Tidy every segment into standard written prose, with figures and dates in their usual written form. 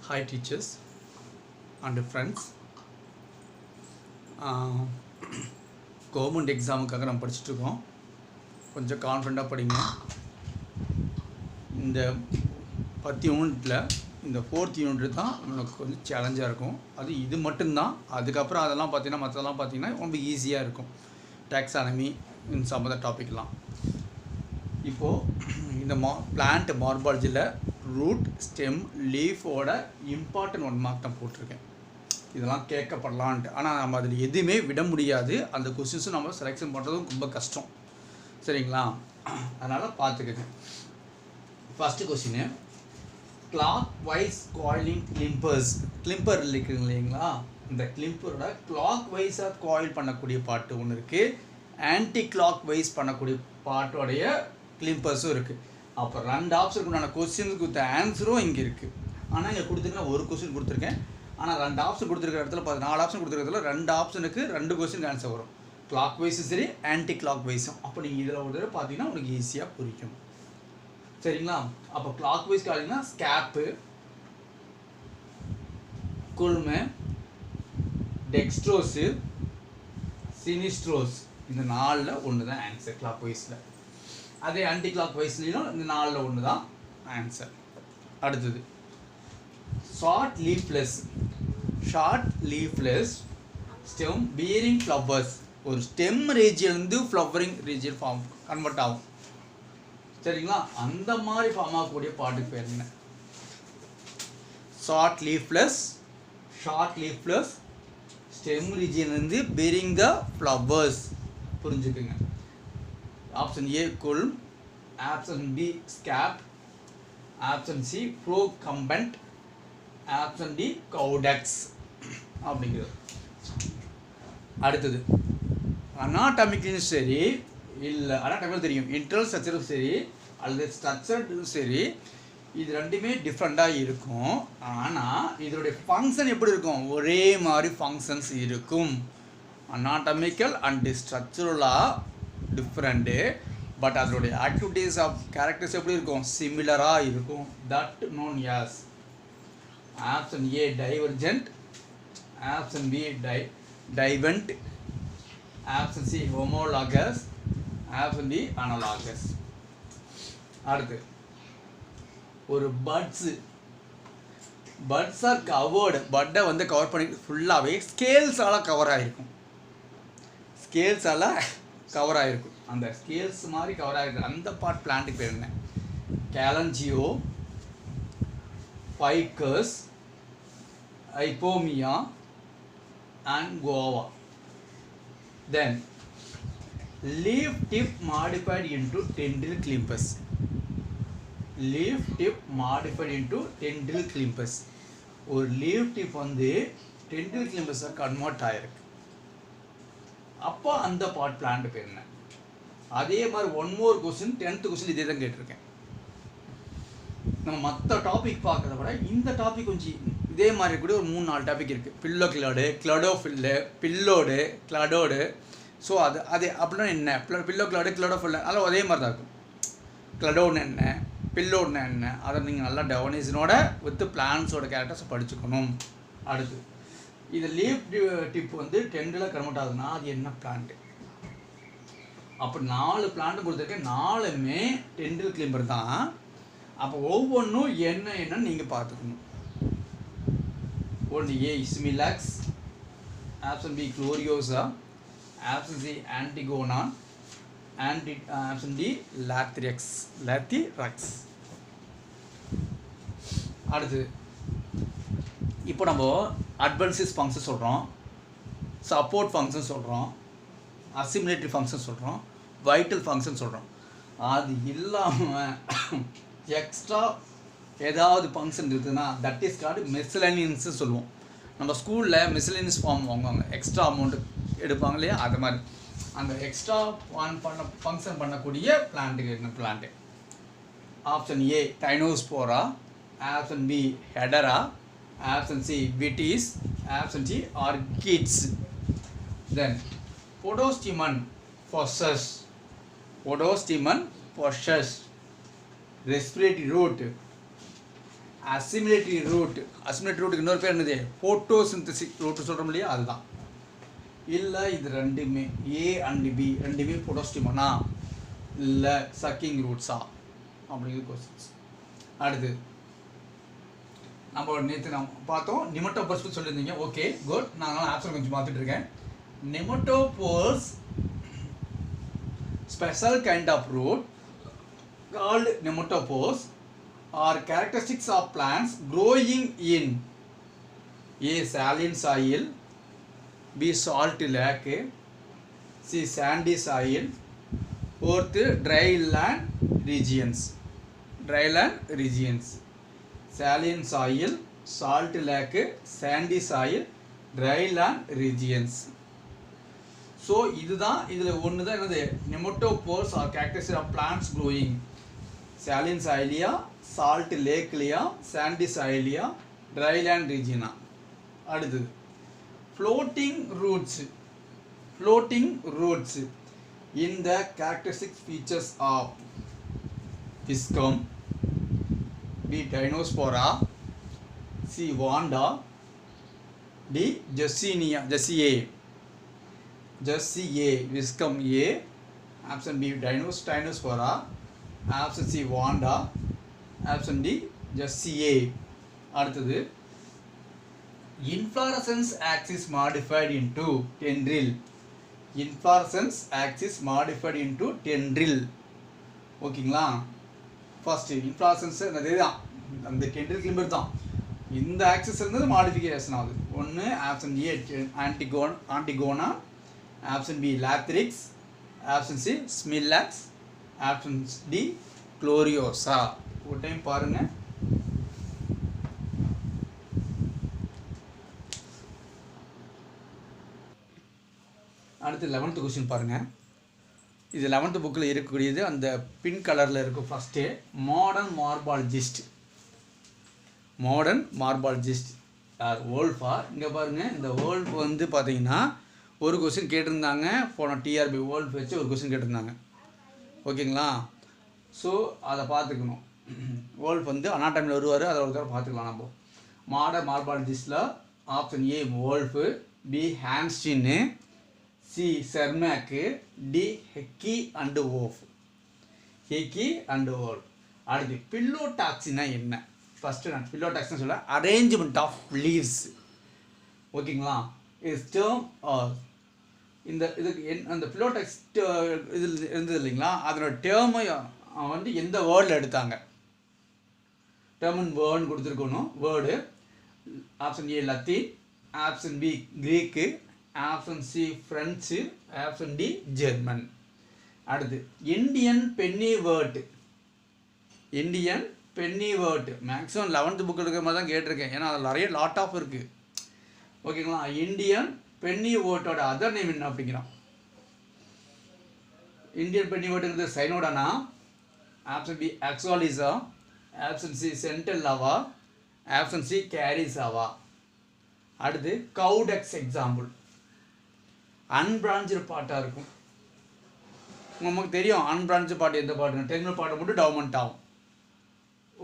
Hi teachers and friends. Government எக்ஸாமுக்காக நம்ம படிச்சுட்ருக்கோம். கொஞ்சம் கான்ஃபிடண்ட்டாக படிங்க. இந்த 10 யூனிட்டில் இந்த 4th யூனிட் தான் நமக்கு கொஞ்சம் சேலஞ்சாக இருக்கும். அது இது மட்டும்தான். அதுக்கப்புறம் அதெல்லாம் பார்த்தீங்கன்னா மற்றதெல்லாம் பார்த்தீங்கன்னா ரொம்ப ஈஸியாக இருக்கும். டாக்ஸானமி சம் ஆஃப் த டாபிக்லாம். இப்போது இந்த பிளான்ட் மார்பாலஜியில் ரூட் ஸ்டெம் லீஃபோட இம்பார்ட்டன்ட் 1 மார்க் தான் போட்டிருக்கேன். இதெல்லாம் கேட்கப்படலான்ட்டு. ஆனால் நம்ம அதில் எதுவுமே விட முடியாது. அந்த கொஸ்டின்ஸும் நம்ம செலெக்ஷன் பண்ணுறதும் ரொம்ப கஷ்டம். சரிங்களா? அதனால் பார்த்துக்கங்க. First question, clockwise coiling climber இருக்குங்க இல்லைங்களா? இந்த கிளிம்பரோட கிளாக் வைஸாக காயில் பண்ணக்கூடிய பாட்டு ஒன்று இருக்குது. ஆன்டி கிளாக் வைஸ் பண்ணக்கூடிய பாட்டோடைய கிளிம்பர்ஸும் இருக்குது. அப்போ 2 ஆப்ஷனுக்கு நான் கொஸ்டினுக்கு கொடுத்த ஆன்சரும் இங்கே இருக்குது. ஆனால் இங்கே கொடுத்துருக்கேன், ஒரு கொஸ்டின் கொடுத்துருக்கேன். ஆனால் 2 ஆப்ஷன் கொடுத்துருக்கிற இடத்துல 4 ஆப்ஷன் கொடுத்துருக்கிறதுல 2 ஆப்ஷனுக்கு 2 கொஸ்டின் ஆன்சர் வரும். கிளாக் வைஸும் சரி, ஆன்டி கிளாக் வைஸும். அப்போ நீங்கள் இதில் ஒரு தடவை பார்த்தீங்கன்னா உங்களுக்கு ஈஸியாக புரியும். சரிங்களா? அப்போ கிளாக் வைஸ் காலிங்கன்னா ஸ்கேப்பு, குல்மு, டெக்ஸ்ட்ரோஸு, சினிஸ்ட்ரோஸ். இந்த 4ல் ஒன்று தான் ஆன்சர் கிளாக் வைஸில். அதே ஆன்டி கிளாக் வைஸ்லையும் இந்த 4ல் ஒன்று தான் ஆன்சர். அடுத்தது short leafless stem bearing flowers. ஒரு ஸ்டெம் ரீஜியன்லேருந்து ஃப்ளவரிங் ரீஜியன் ஃபார்ம் கன்வெர்ட் ஆகும். சரிங்களா? அந்த மாதிரி ஃபார்ம் ஆகக்கூடிய பாட்டுக்கு பேர் என்ன? ஷார்ட் லீஃப்லெஸ் ஸ்டெம் ரீஜியன்லேருந்து பீரிங் த ஃப்ளவர்ஸ். புரிஞ்சுக்குங்க. Option A culm, option B scape, option C procumbent, option D caudex அப்படிங்கிறது. அடுத்தது அனாட்டமிக்லையும் சரி, இல்லை அனாட்டமிக்கும் தெரியும், இன்டர்னல் ஸ்ட்ரக்சரும் சரி அல்லது ஸ்ட்ரக்சரும் சரி, இது ரெண்டுமே டிஃப்ரெண்ட்டாக இருக்கும். ஆனால் இதனுடைய ஃபங்க்ஷன் எப்படி இருக்கும்? ஒரே மாதிரி ஃபங்க்ஷன்ஸ் இருக்கும். அனாட்டமிக்கல் அண்ட் ஸ்ட்ரக்சரலாக டிஃப்ரெண்ட்டு, பட் அதனுடைய ஆக்டிவிட்டீஸ் ஆஃப் கேரக்டர்ஸ் எப்படி இருக்கும்? சிமிலராக இருக்கும். That known as option A divergent, option B டைவென்ட், option C homologous, option D analogous. அடுத்து ஒரு பட்ஸ் ஆர் கவர்டு. பட்டை வந்து கவர் பண்ணி ஃபுல்லாகவே ஸ்கேல்ஸால் கவர் ஆகிருக்கும். அந்த ஸ்கேல்ஸ் மாதிரி கவர் ஆகிருக்கு. அந்த பார்ட் பிளான்ட்டுக்கு பேர் என்ன? கேலஞ்சியோ, ஃபைக்கஸ், ஐப்போமியா அண்ட் கோவா. Then leaf tip modified into tendril climbers. ஒரு லீஃப் டிப் வந்து டென்ட்ரில் கிளிம்பஸாக கன்வெர்ட் ஆகிருக்கு. அப்போ அந்த பார்ட் பிளான்ட் பேர் என்ன? அதே மாதிரி 1 more கொஸ்டின் 10th கொஸ்டின் இதே தான் கேட்டிருக்கேன். நம்ம மற்ற டாபிக் பார்க்குறத விட இந்த டாபிக் கொஞ்சம் இதே மாதிரி கூட ஒரு 3-4 டாபிக் இருக்குது. பில்லோக்ளாடு, கிளடோஃபில்லு, பில்லோடு, கிளடோடு. ஸோ அது அப்படின்னா என்ன? பில்லோக்ளாடு, கிளடோஃபில்லு அதெல்லாம் அதே மாதிரி தான் இருக்கும். கிளடோன்னு என்ன, பில்லோடுன்னு என்ன, அதை நீங்கள் நல்லா டெஃபினிஷனோட வித் பிளான்ஸோட கேரக்டர்ஸை படிச்சுக்கணும். அடுத்து இது லீஃப் டிப் வந்து டென்ட்ரில் கன்வெர்ட் ஆகுதுன்னா அது என்ன பிளான்ட்டு? அப்போ 4 பிளான்ட்டு கொடுத்துருக்கேன். 4மே டென்ட்ரில் கிளிம்பர் தான். அப்போ ஒவ்வொன்றும் என்னன்னு நீங்கள் பார்த்துக்கணும். ஒன்று A Smilax, option B Gloriosa, option C Antigonon, option D Lathyrus. அடுத்து இப்போ நம்ம அட்வான்சஸ் ஃபங்க்ஷன் சொல்கிறோம், சப்போர்ட் ஃபங்க்ஷன் சொல்கிறோம், அசிமுலேட்டரி ஃபங்க்ஷன் சொல்கிறோம், வைட்டல் ஃபங்க்ஷன் சொல்கிறோம். அது இல்லாமல் எக்ஸ்ட்ரா ஏதாவது ஃபங்க்ஷன் இருக்குதுன்னா தட் இஸ் கால்டு மிஸ்செலேனியன்ஸு சொல்லுவோம். நம்ம ஸ்கூலில் மிஸ்செலேனியஸ் ஃபார்ம் வாங்குவாங்க, எக்ஸ்ட்ரா அமௌண்ட்டு எடுப்பாங்க இல்லையா? அது மாதிரி அந்த எக்ஸ்ட்ரா ஃபங்க்ஷன் பண்ணக்கூடிய பிளான்ட்டுக்கு என்ன plant? Option A Tinospora, option B Hedera, option C Vitis, option C orchids. Then Podostemon possess respiratory root, assimilatory root. Assimilatory ரூட்டுக்கு இன்னொரு பேர் என்னது? ஃபோட்டோசிந்தசிஸ் ரூட் சொல்கிறோம் இல்லையா, அதுதான். இல்லை இது ரெண்டுமே ஏ அண்ட் பி ரெண்டுமே ஃபோட்டோஸ்டிமோனா இல்லை சக்கிங் ரூட்ஸா அப்படிங்கிற கொஸ்டின்ஸ். அடுத்து நம்ம நேற்று நம்ம பார்த்தோம் நிமட்டோபோர்ஸ் பற்றி சொல்லியிருந்தீங்க. Okay good. நான் ஆப்ஷன் கொஞ்சம் பார்த்துட்டு இருக்கேன். நிமட்டோபோர்ஸ் special kind of root called nematopores are characteristics of plants growing in A. saline soil, B. salt lake, C. sandy soil, fourth dry land regions. Dry land regions, saline soil, salt lake, sandy soil, dry land regions. So இதுதான் இதில் ஒன்று தான் என்னது? Pneumatophores are characteristics of plants growing saline சாயிலியா, salt லேக்லியா, sandy சாயிலியா, dry land ரீஜியனா. அடுத்தது floating roots. Floating roots in the characteristic features of Viscum, B Tinospora, C Vanda, D Jussiaea ஜெஸ்ஸியே. Jessie A, Viscum A, option B Dinospora, option C Vanda, option D Jessie A. அடுத்தது inflorescence axis modified into tendril. Inflorescence axis modified into tendril. ஓகேங்களா? First inflorescence அதுதான் அந்த tendril Climber தான். இந்த axis இருந்தது modification ஆகுது. ஒன்று option A Antigonon, option B Lathrix, option C Smilax, option D Gloriosa. ஒரு டைம் பாருங்க. அடுத்து 11th கொஸ்டின் பாருங்க. இது 11th புக்கில் இருக்கக்கூடியது. அந்த பிங்க் கலரில் இருக்கும். First modern morphologist. Modern morphologist யார்? வோல்ஃபா. இங்கே பாருங்கள், இந்த வோல்ஃப் வந்து பார்த்தீங்கன்னா ஒரு கொஸ்டின் கேட்டிருந்தாங்க. போன டிஆர்பி வோல்ஃப் வச்சு ஒரு கொஸ்டின் கேட்டிருந்தாங்க. ஓகேங்களா? ஸோ அதை பார்த்துக்கணும். வோல்ஃப் வந்து அனாட்டமியில் வருவார். அதை ஒரு தடவை பார்த்துக்கலாம். நம்ம மாடர்ன் மார்பாலஜிஸ்டில் ஆப்ஷன் ஏ வோல்ஃபு, பி ஹாம்ஸ்டின்னு, சி செர்மேக்கு, டி ஹெக்கி அண்டு ஓஃப். ஹெக்கி அண்டு ஓல்ஃப். அடுத்து பில்லோடாக்சினா என்ன? ஃபஸ்ட்டு நான் பில்லோடாக்சின்னு சொல்ல அரேஞ்ச்மெண்ட் ஆஃப் லீவ்ஸ். ஓகேங்களா? இஸ் டேர்ம் இந்த இதுக்கு அந்த பிலோடெக்ஸ் இதில் இருந்தது இல்லைங்களா, அதனோட டேர்மை வந்து எந்த வேர்டில் எடுத்தாங்க? டேர்மன் வேர்டுன்னு கொடுத்துருக்கணும். Word option A Latin, option B Greek, option C French, option D German. அடுத்து Indian penny word. Indian penny word maximum 11th book இருக்கிற மாதிரி தான் கேட்டிருக்கேன். ஏன்னா அதில் நிறைய லாட் ஆஃப் இருக்குது. ஓகேங்களா? இண்டியன் பென்னி வேர்ட்டோட அதர் நேம் என்ன அப்படிங்கிறான்? இந்தியன் பென்னி வேர்ட்டுங்கிறது சைனோடானா, ஆப்ஷன் பி ஆக்சுவாலிசா, ஆப்ஷன் சி சென்டெல்லாவா, ஆப்ஷன் சி கேரிசாவா. அடுத்து கவுடெக்ஸ் எக்ஸாம்பிள். அன்பிரான்ச்சு பாட்டாக இருக்கும். நமக்கு தெரியும் அன்பிரான்ச்சு பாட்டு எந்த பாட்டுங்க? டெர்மினல் பாட்டை மட்டும் டெவலப்மெண்ட் ஆகும்.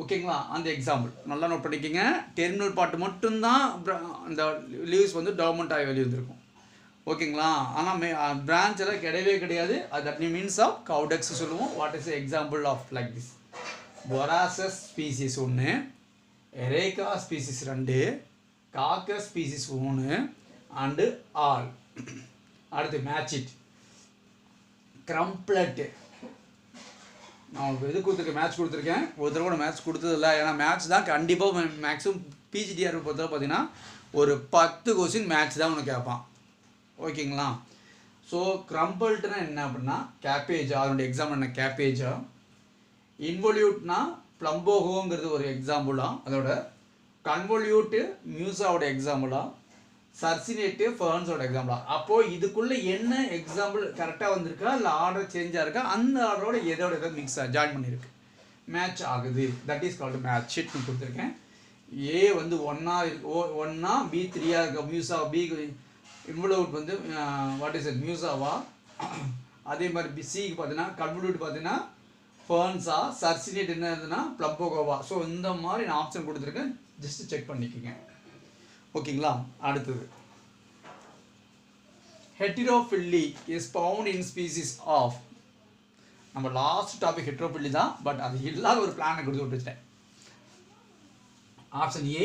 ஓகேங்களா? அந்த எக்ஸாம்பிள் நல்லா நோட் பண்ணிக்கோங்க. டெர்மினல் பாட்டு மட்டும்தான் அந்த லீவ்ஸ் வந்து டெவலப்மெண்ட் ஆகி வெளியே வந்துருக்கும். ஓகேங்களா? ஆனால் பிரான்ச்செல்லாம் கிடையவே கிடையாது. அது தட் மீன்ஸ் ஆஃப் கவுடெக்ஸ் சொல்லுவோம். What is example of like this? Borassus species 1, Areca species 2, Cocos species 3 and all. அடுத்து மேட்சிட், க்ரம்ப்ளட். நான் இது கொடுத்துருக்கேன், மேட்ச் கொடுத்துருக்கேன். ஒரு தடவை கூட மேட்ச் கொடுத்ததில்ல. ஏன்னா மேட்ச் தான் கண்டிப்பாக மேக்ஸிமம் பிஜிடிஆர் பொறுத்தவரை பார்த்தீங்கன்னா ஒரு 10 கொஸ்டின் மேட்ச் தான் உனக்கு கேட்பான். ஓகேங்களா? ஸோ க்ரம்பிள்ட்னா என்ன அப்படின்னா கேப்பேஜா, அதனுடைய எக்ஸாம்பிள் என்ன? கேப்பேஜா. இன்வொல்யூட்னா ப்ளம்போகோங்கிறது ஒரு எக்ஸாம்பிளாக, அதோட கன்வொல்யூட்டு மியூசாவோட எக்ஸாம்பிளாக, சர்சினேட்டு ஃபர்ன்ஸோட எக்ஸாம்பிளாக. அப்போது இதுக்குள்ளே என்ன எக்ஸாம்பிள் கரெக்டாக வந்திருக்கா இல்லை ஆர்டர் சேஞ்சாக இருக்கா, அந்த ஆர்டரோட எதோட எதாவது மிக்ஸ் ஜாயின் பண்ணியிருக்கு, மேட்ச் ஆகுது. தட் இஸ் கால்டு மேட்ச் ஷீட்னு கொடுத்துருக்கேன். ஏ வந்து 1 பி 3 இருக்க மியூசா, பி இன்வொல்யூட் வந்து வாட் இஸ் இட் மியூசாவா. அதே மாதிரி சிக்கு பார்த்தீங்கன்னா கன்வொல்யூட் பார்த்தீங்கன்னா ஃபர்ன்ஸா, சர்சினேட் என்னதுன்னா ப்ளப்போகோவா. ஸோ இந்த மாதிரி நான் ஆப்ஷன் கொடுத்துருக்கேன், ஜஸ்ட் செக் பண்ணிக்கோங்க. ஓகேங்களா? அடுத்தது heterophylly is found in species of. நம்ம லாஸ்ட் டாபிக் ஹெட்ரோஃபில்லி தான், பட் அது இல்லாத ஒரு பிளானை கொடுத்து விட்டுட்டேன். Option A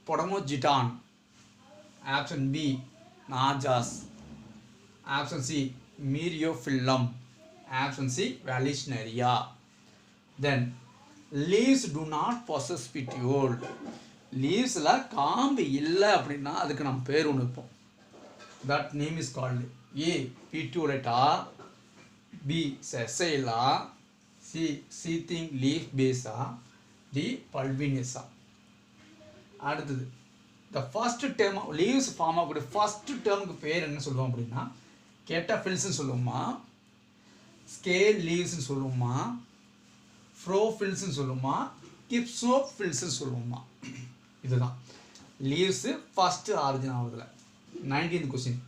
Potamogeton, option B Najas, option C Myriophyllum, option C Vallisneria. Then leaves do not possess petiole. லீவ்ஸில் காம்பு இல்லை அப்படின்னா அதுக்கு நம்ம பேர் ஒன்று வைப்போம். That name is called A petiolata, B செசைலா, சி சீத்திங் லீஃப் பேஸா, டி பல்வினியஸா. அடுத்தது the first term leaves form ஆகக்கூடிய ஃபர்ஸ்ட் டேர்முக்கு பேர் என்ன சொல்லுவோம் அப்படின்னா கேட்டாஃபில்ஸ்ன்னு சொல்லுவோமா, ஸ்கேல் லீவ்ஸ்ன்னு சொல்லுவோமா, ஃப்ரோஃபில்ஸ்ன்னு சொல்லுவோமா, கிப்சோஃபில்ஸ்ன்னு சொல்லுவோமா. இதுதான் லீவ்ஸு ஃபஸ்ட்டு ஆரிஜின் ஆகுதுல. 19th question.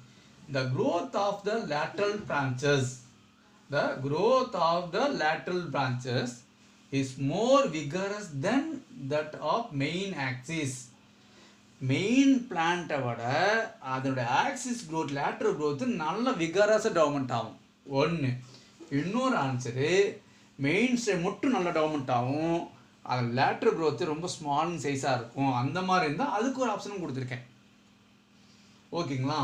The growth of the lateral branches, the growth of the lateral branches is more vigorous than that of main axis. Main பிளான்ட்டை விட அதோட ஆக்சிஸ் க்ரோத், லேட்ரல் க்ரோத்து நல்ல விகரஸாக டெவலப்மெண்ட் ஆகும். ஒன்று. இன்னொரு answer main stem மட்டும் நல்ல development ஆகும், அது லேட்ரல் க்ரோத்து ரொம்ப ஸ்மால் சைஸாக இருக்கும். அந்த மாதிரி இருந்தால் அதுக்கு ஒரு ஆப்ஷனும் கொடுத்துருக்கேன். ஓகேங்களா?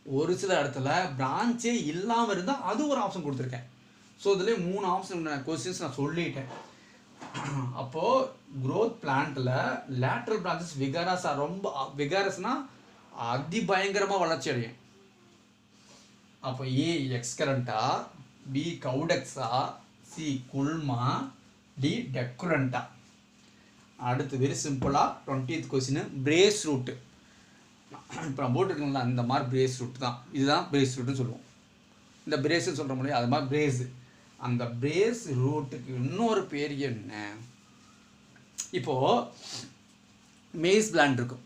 ஒரு சில இடத்துல பிரான்ச்சே இல்லாமல் இருந்தால் அது ஒரு ஆப்ஷன் கொடுத்துருக்கேன். ஸோ இதில் 3 ஆப்ஷன் கொஸ்டின்ஸ் நான் சொல்லிட்டேன். அப்போது க்ரோத் பிளான்ட்டில் லேட்ரல் பிரான்ச்சஸ் விகரஸாக, ரொம்ப விகரஸ்னால் அதிபயங்கரமாக வளர்ச்சி அடையும். அப்போ ஏ எக்ஸ்கரண்டா, பி கவுடெக்ஸா, சி குல்மா, டி டெக்குரண்டா. அடுத்து வெரி சிம்பிளாக 20th கொஸ்டின். Brace route. இப்போ நான் போட்டுருக்கீங்களா, இந்த மாதிரி பிரேஸ் ரூட் தான், இதுதான் பிரேஸ் ரூட்டுன்னு சொல்லுவோம். இந்த பிரேஸ்ன்னு சொல்கிற முடியாது, அது மாதிரி பிரேஸு. அந்த பிரேஸ் ரூட்டுக்கு இன்னொரு பேர் என்ன? இப்போது மேஸ் பிளான்ட் இருக்கும்,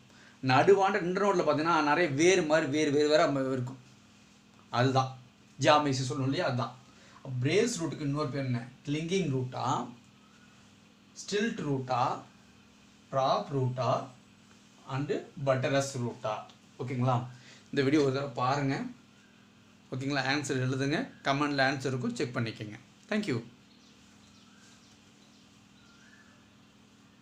நடுவாண்ட இன்டர்னோட்டில் பார்த்தீங்கன்னா நிறைய வேறு மாதிரி வேறு இருக்கும். அதுதான் ஜாமேசி சொல்லணும் இல்லையா, அதுதான் பிரேஸ் ரூட்டுக்கு இன்னொரு பேர் என்ன? கிளிங்கிங் ரூட்டா, ஸ்டில்ட் ரூட்டா, ட்ராப் ரூட்டா அண்டு பட்டரஸ் ரூட்டா. ஓகேங்களா? இந்த வீடியோ ஒரு தடவை பாருங்கள். ஓகேங்களா? ஆன்சர் எழுதுங்க, கமெண்டில் ஆன்சர் இருக்கும், செக் பண்ணிக்கோங்க. தேங்க்யூ.